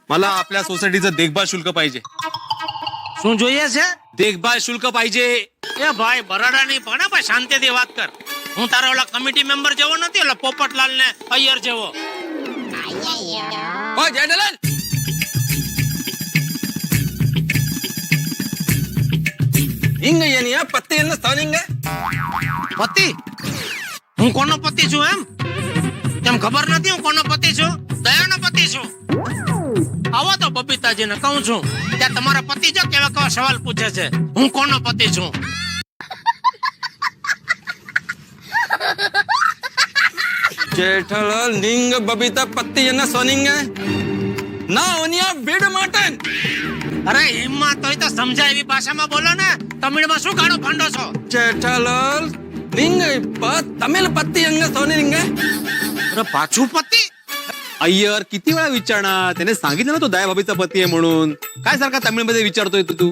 मला आपल्या सोसायटीचं देखभाल शुल्क पाहिजे. શું જોઈએ છે? देखभाल शुल्क पाहिजे. એ ભાઈ બરાડા નહીં પણ ભાઈ શાંતિથી વાત કર. હું તારા ઓલા કમિટી મેમ્બર જેવો નથી, ઓલા પોપટલાલ ને અય્યર જેવો. ઓ જેઠાલાલ, ಹಿಂಗ ಏನಿಯ ಪತ್ತೆಯನ್ನ ಸ್ಥಾನಿಂಗ પતિ? હું કોનો પતિ છું એમ? કેમ ખબર નથી હું કોનો પતિ છું? દયાનો પતિ છું. આવો તો બબીતાજીને કહું છું ત્યાં તમારા પતિ જો કેવા કેવા સવાલ પૂછે છે. હું કોનો પતિ છું? જેઠાલાલ નિંગ બબીતા પત્તીયನ್ನ સોનિંગ ના ઓનિયા ભીડ માટન. અરે હિમ્મત હોય તો સમજાય એવી ભાષામાં બોલો ને. તમિળમાં શું ગાળો ભાંડો છો? જેઠાલાલ નિંગ તમિલ પત્તીયંગ સોનિંગ. અરે પાછું पती? अय्यर किती वेळा विचारणार, त्याने सांगितलं ना तो दया भाभीचा पती आहे म्हणून. काय सारखा तमिळमध्ये विचारतोय तू?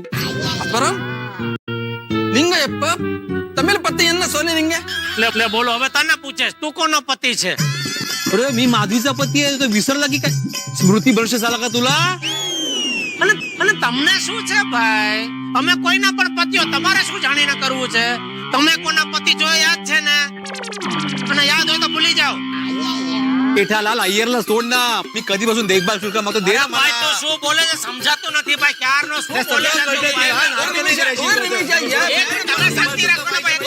बरं निंग तमिल पत्तीयन्न सोनिंग. લે બોલો હવે તને પૂછે તું કોનો પતિ છે? अरे मी माधवीचा पती आहे, तो विसरला की काय? स्मृती भ्रंश झाला का तुला? અને તમને શું છે ભાઈ? અમે કોઈના પણ પતિઓ તમારે શું જાણીને કરવું છે? તમે કોના પતિ જો યાદ છે ને, અને યાદ હોય તો ભૂલી જાઓ. जेठालाल अय्यरला सोड ना. मी कधीपासून देखभाल शुल्क मागतो, दे ना ભાઈ તો मला. શું બોલે છે સમજાતું નથી ભાઈ. ક્યારનો શું બોલે છે તું ભાઈ? दोन निमिष, તમે શાંતિ રાખો ને ભાઈ.